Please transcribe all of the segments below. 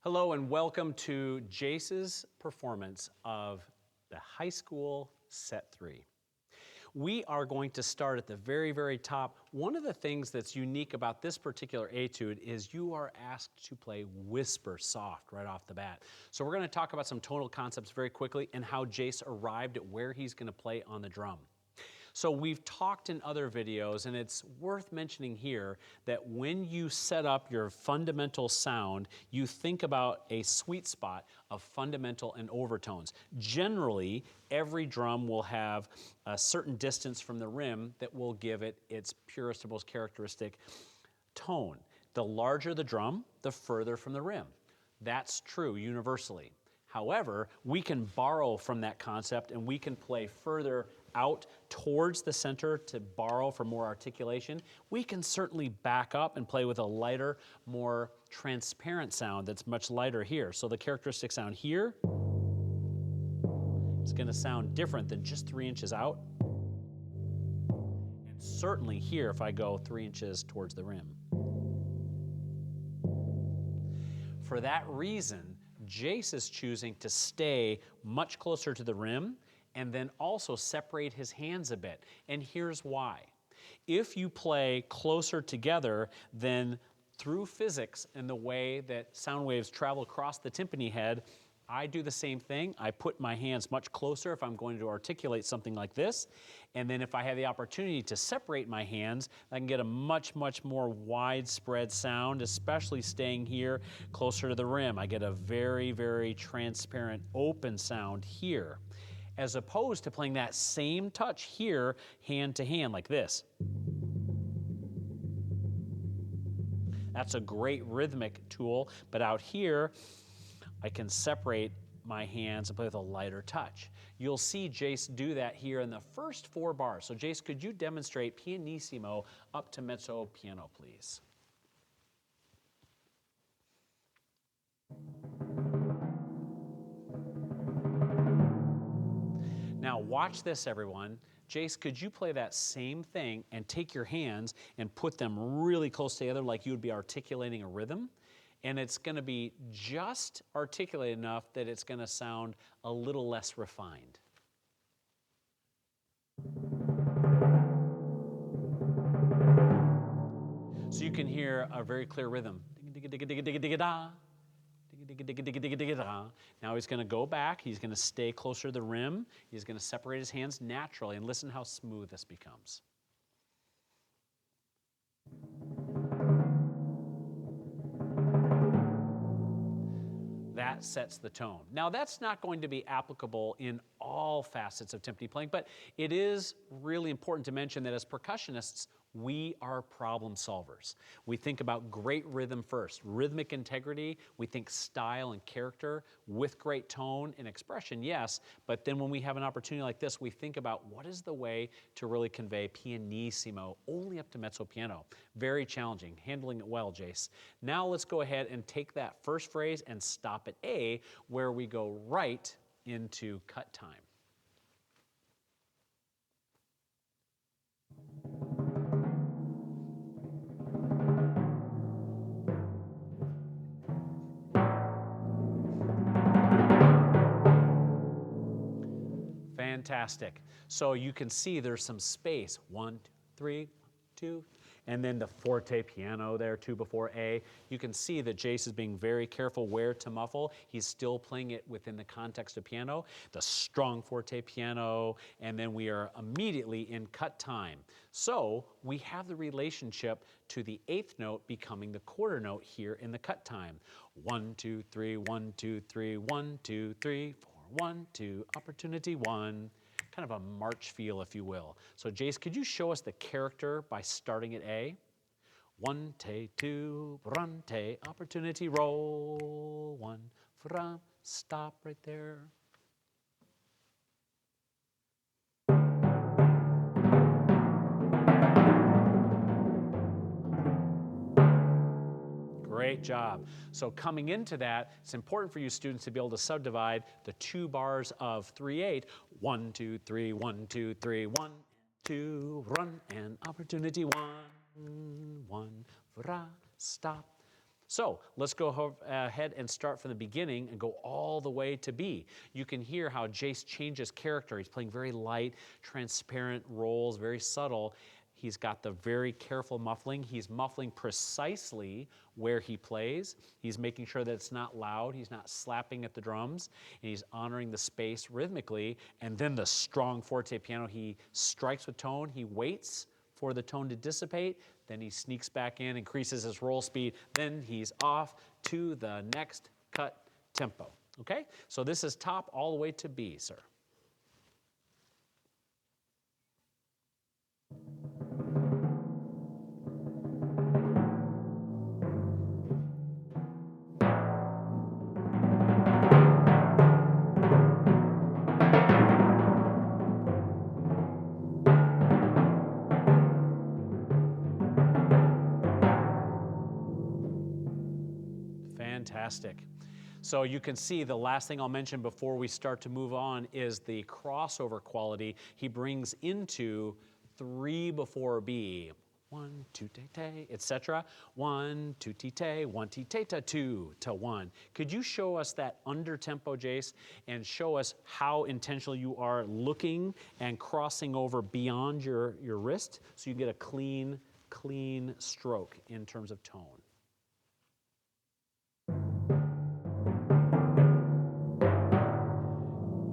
Hello and welcome to Jace's performance of the high school set 3. We are going to start at the very top. One of the things that's unique about this particular etude is you are asked to play whisper soft right off the bat. So we're going to talk about some tonal concepts very quickly and how Jace arrived at where he's going to play on the drum. So we've talked in other videos, and it's worth mentioning here that when you set up your fundamental sound, you think about a sweet spot of fundamental and overtones. Generally, every drum will have a certain distance from the rim that will give it its purest and most characteristic tone. The larger the drum, the further from the rim. That's true universally. However, we can borrow from that concept and we can play further out towards the center to borrow for more articulation. We can certainly back up and play with a lighter, more transparent sound that's much lighter here. So the characteristic sound here is going to sound different than just 3 inches out. And certainly here if I go 3 inches towards the rim. For that reason, Jace is choosing to stay much closer to the rim and then also separate his hands a bit. And here's why. If you play closer together, then through physics and the way that sound waves travel across the timpani head, I do the same thing. I put my hands much closer if I'm going to articulate something like this. And then if I have the opportunity to separate my hands, I can get a much more widespread sound, especially staying here closer to the rim. I get a very transparent open sound here, as opposed to playing that same touch here, hand to hand like this. That's a great rhythmic tool, but out here, I can separate my hands and play with a lighter touch. You'll see Jace do that here in the first 4 bars. So Jace, could you demonstrate pianissimo up to mezzo piano, please? Now watch this, everyone. Jace, could you play that same thing and take your hands and put them really close together like you would be articulating a rhythm? And it's going to be just articulated enough that it's going to sound a little less refined. So you can hear a very clear rhythm. Now he's going to go back. He's going to stay closer to the rim. He's going to separate his hands naturally. And listen how smooth this becomes. That sets the tone. Now that's not going to be applicable in all facets of timpani playing, but it is really important to mention that as percussionists, we are problem solvers. We think about great rhythm first, rhythmic integrity. We think style and character with great tone and expression, yes, but then when we have an opportunity like this, we think about what is the way to really convey pianissimo only up to mezzo piano. Very challenging, handling it well, Jace. Now let's go ahead and take that first phrase and stop at A, where we go right into cut time. Fantastic. So you can see there's some space. 1, 2, 3, 2, and then the forte piano there, 2 before A. You can see that Jace is being very careful where to muffle. He's still playing it within the context of piano, the strong forte piano, and then we are immediately in cut time. So we have the relationship to the 8th note becoming the quarter note here in the cut time. 1, 2, 3, 1, 2, 3, 1, 2, 3, 4, 1, 2, opportunity 1. Kind of a march feel, if you will. So Jace, could you show us the character by starting at A? 1, 2, run, opportunity, roll. 1, fra, stop right there. Great job. So coming into that, it's important for you students to be able to subdivide the 2 bars of 3/8. 1, 2, 3, 1, 2, 3, 1, 2, run, and opportunity 1, 1, fra, stop. So let's go ahead and start from the beginning and go all the way to B. You can hear how Jace changes character. He's playing very light, transparent roles, very subtle. He's got the very careful muffling. He's muffling precisely where he plays. He's making sure that it's not loud. He's not slapping at the drums. And he's honoring the space rhythmically. And then the strong forte piano, he strikes with tone. He waits for the tone to dissipate. Then he sneaks back in, increases his roll speed. Then he's off to the next cut tempo. Okay? So this is top all the way to B, sir. Fantastic. So you can see the last thing I'll mention before we start to move on is the crossover quality he brings into 3 before B. 1, 2, te, etc. 1, 2, te, 1, te, 2 to 1. Could you show us that under tempo, Jace, and show us how intentional you are looking and crossing over beyond your wrist so you get a clean stroke in terms of tone?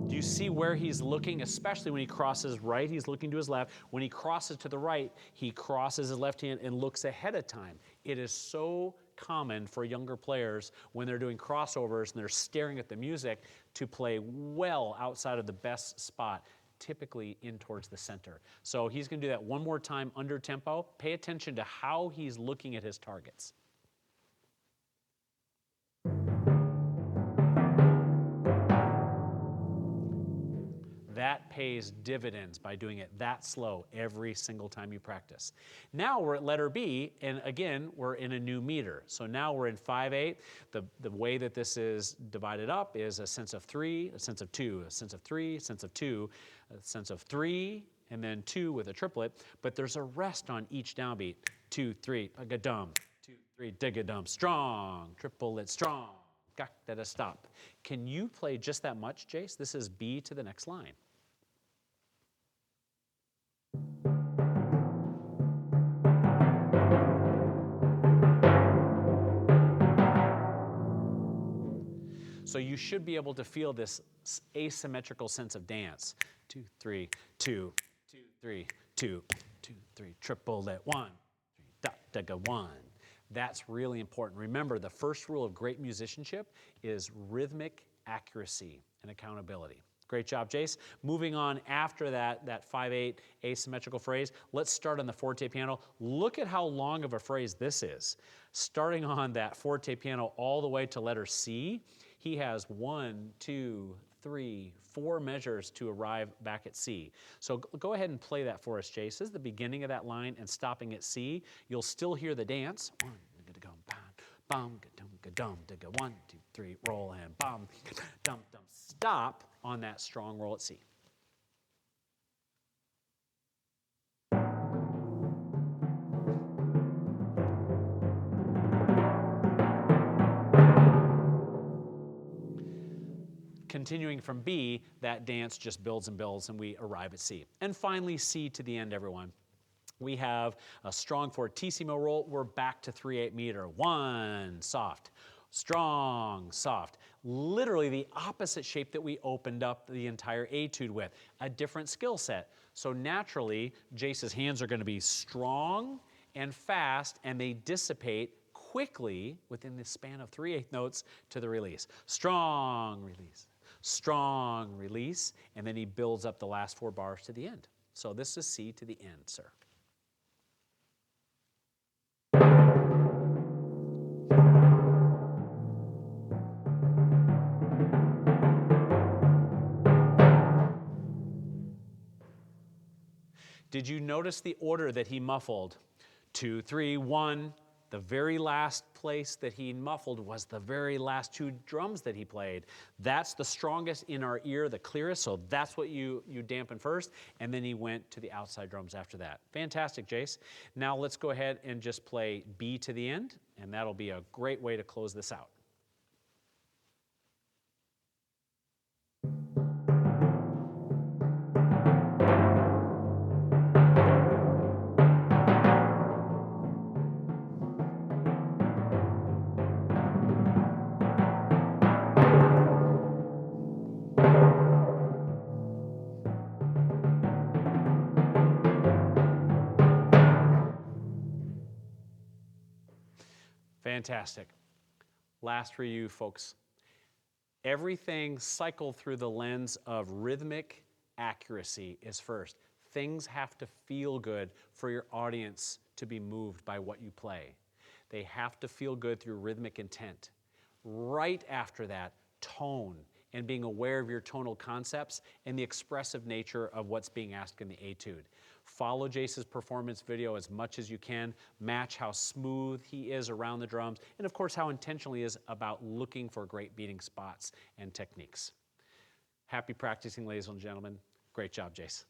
You see where he's looking, especially when he crosses right, he's looking to his left. When he crosses to the right, he crosses his left hand and looks ahead of time. It is so common for younger players when they're doing crossovers and they're staring at the music to play well outside of the best spot, typically in towards the center. So he's going to do that one more time under tempo. Pay attention to how he's looking at his targets. That pays dividends by doing it that slow every single time you practice. Now we're at letter B, and again, we're in a new meter. So now we're in 5/8. The way that this is divided up is a sense of 3, a sense of 2, a sense of 3, a sense of 2, a sense of 3, and then 2 with a triplet. But there's a rest on each downbeat. 2, 3, ga-dum. 2, 3, dig-a-dum. Strong, triplet, strong. Ga-da-da, stop. Can you play just that much, Jace? This is B to the next line. So you should be able to feel this asymmetrical sense of dance. 2, 3, 2, 2, 3, 2, 2, 3, triplet, 1, 3, da, da, 1. That's really important. Remember, the first rule of great musicianship is rhythmic accuracy and accountability. Great job, Jace. Moving on after that 5/8 asymmetrical phrase, let's start on the forte piano. Look at how long of a phrase this is. Starting on that forte piano all the way to letter C, he has 1, 2, 3, 4 measures to arrive back at C. So go ahead and play that for us, Jace. This is the beginning of that line and stopping at C. You'll still hear the dance. 1, bum, ga-dum, ga-dum, 1, 2, 3, roll, and bum, dum, dum. Stop on that strong roll at C. Continuing from B, that dance just builds and builds, and we arrive at C. And finally, C to the end, everyone. We have a strong fortissimo roll. We're back to 3/8 meter. 1, soft, strong, soft. Literally the opposite shape that we opened up the entire etude with. A different skill set. So naturally, Jace's hands are going to be strong and fast, and they dissipate quickly within the span of 3/8 notes to the release. Strong release, strong release, and then he builds up the last 4 bars to the end. So this is C to the end, sir. Did you notice the order that he muffled? 2, 3, 1, the very last place that he muffled was the very last 2 drums that he played. That's the strongest in our ear, the clearest, so that's what you dampen first, and then he went to the outside drums after that. Fantastic, Jace. Now let's go ahead and just play B to the end, and that'll be a great way to close this out. Fantastic. Last for you folks. Everything cycled through the lens of rhythmic accuracy is first. Things have to feel good for your audience to be moved by what you play. They have to feel good through rhythmic intent. Right after that, tone and being aware of your tonal concepts and the expressive nature of what's being asked in the etude. Follow Jace's performance video as much as you can. Match how smooth he is around the drums, and of course how intentional he is about looking for great beating spots and techniques. Happy practicing, ladies and gentlemen. Great job, Jace.